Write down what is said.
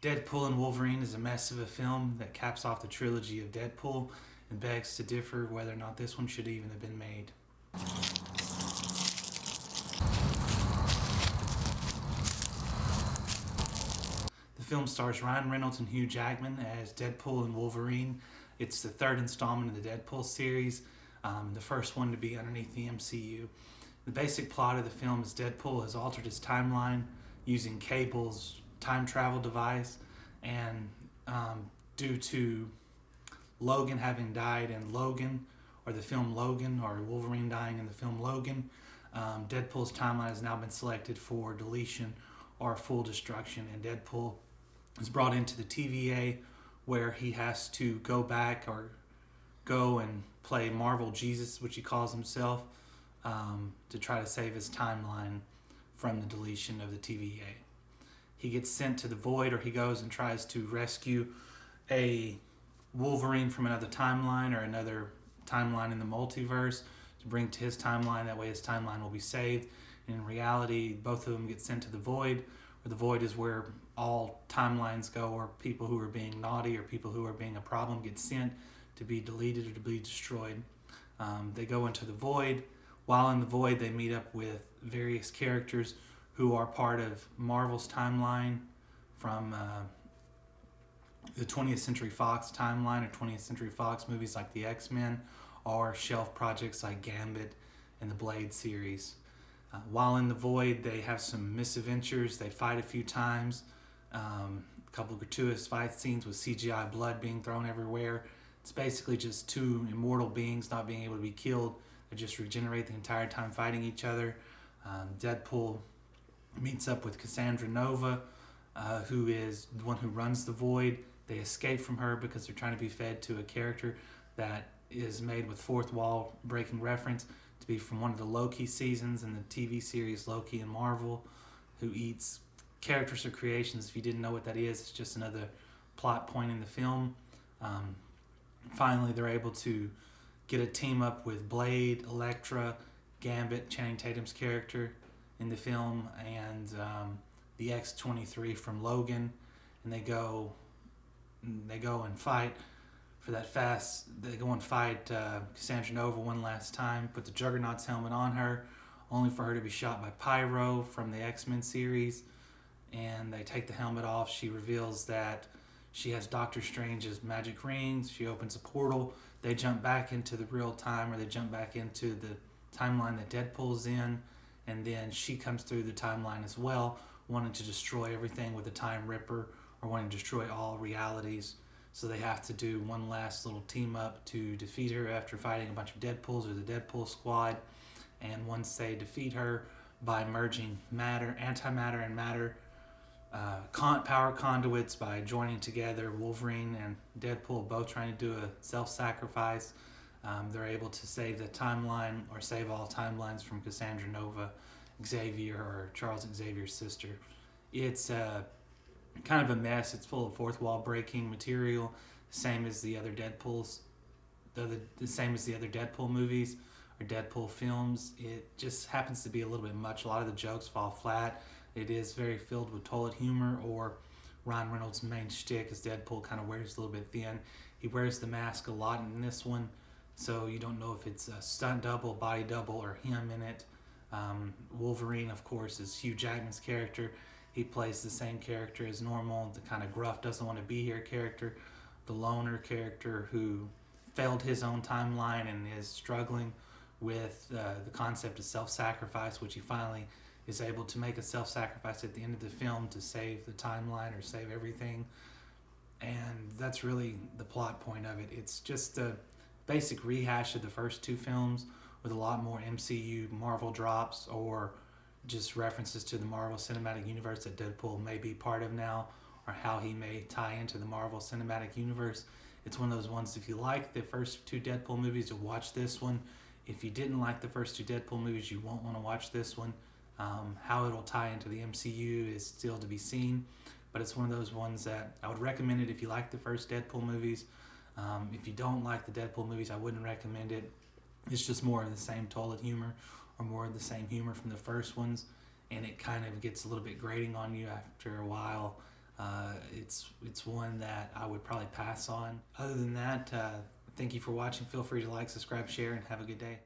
Deadpool and Wolverine is a mess of a film that caps off the trilogy of Deadpool and begs to differ whether or not this one should even have been made. The film stars Ryan Reynolds and Hugh Jackman as Deadpool and Wolverine. It's the third installment of the Deadpool series, the first one to be underneath the MCU. The basic plot of the film is Deadpool has altered his timeline using Cable's time travel device, and due to Logan having died in Logan, or the film Logan, or Wolverine dying in the film Logan, Deadpool's timeline has now been selected for deletion or full destruction, and Deadpool is brought into the TVA where he has to go back or go and play Marvel Jesus, which he calls himself, to try to save his timeline from the deletion of the TVA. He gets sent to the void, or he goes and tries to rescue a Wolverine from another timeline or another timeline in the multiverse to bring to his timeline. That way his timeline will be saved. And in reality, both of them get sent to the void, where the void is where all timelines go, or people who are being naughty or people who are being a problem get sent to be deleted or to be destroyed. They go into the void. While in the void, they meet up with various characters who are part of Marvel's timeline from the 20th Century Fox timeline, or 20th Century Fox movies like the X-Men, or shelf projects like Gambit and the Blade series. While in the void, they have some misadventures. They fight a few times. A couple of gratuitous fight scenes with CGI blood being thrown everywhere. It's basically just two immortal beings not being able to be killed. They just regenerate the entire time fighting each other. Deadpool meets up with Cassandra Nova, who is the one who runs the void. They escape from her because they're trying to be fed to a character that is made with fourth wall breaking reference to be from one of the Loki seasons in the TV series Loki and Marvel, who eats characters or creations. If you didn't know what that is, it's just another plot point in the film. Finally, they're able to get a team up with Blade, Elektra, Gambit, Channing Tatum's character in the film, and the X-23 from Logan, and they go and fight for that fast. They go and fight Cassandra Nova one last time, put the Juggernaut's helmet on her, only for her to be shot by Pyro from the X-Men series, and they take the helmet off. She reveals that she has Doctor Strange's magic rings. She opens a portal. They jump back into the real time, or they jump back into the timeline that Deadpool's in, and then she comes through the timeline as well, wanting to destroy everything with the Time Ripper, or wanting to destroy all realities. So they have to do one last little team up to defeat her after fighting a bunch of Deadpools, or the Deadpool squad. And once they defeat her by merging matter, antimatter, and matter, power conduits, by joining together, Wolverine and Deadpool both trying to do a self-sacrifice, they're able to save the timeline, or save all timelines from Cassandra Nova, Xavier, or Charles Xavier's sister. It's kind of a mess. It's full of fourth wall breaking material, same as the other Deadpools, the same as the other Deadpool movies or Deadpool films. It just happens to be a little bit much. A lot of the jokes fall flat. It is very filled with toilet humor, or Ryan Reynolds' main shtick is Deadpool kind of wears a little bit thin. He wears the mask a lot in this one, so you don't know if it's a stunt double, body double, or him in it. Wolverine, of course, is Hugh Jackman's character. He plays the same character as normal, the kind of gruff, doesn't want to be here character, the loner character who failed his own timeline and is struggling with the concept of self-sacrifice, which he finally is able to make a self-sacrifice at the end of the film to save the timeline or save everything. And that's really the plot point of it. It's just a basic rehash of the first two films with a lot more MCU Marvel drops, or just references to the Marvel Cinematic Universe that Deadpool may be part of now, or how he may tie into the Marvel Cinematic Universe. It's one of those ones, if you like the first two Deadpool movies, you'll watch this one. If you didn't like the first two Deadpool movies, you won't want to watch this one. How it'll tie into the MCU is still to be seen, but it's one of those ones that I would recommend it if you like the first Deadpool movies. If you don't like the Deadpool movies, I wouldn't recommend it. It's just more of the same toilet humor, or more of the same humor from the first ones, and it kind of gets a little bit grating on you after a while. It's one that I would probably pass on. Other than that, thank you for watching. Feel free to like, subscribe, share, and have a good day.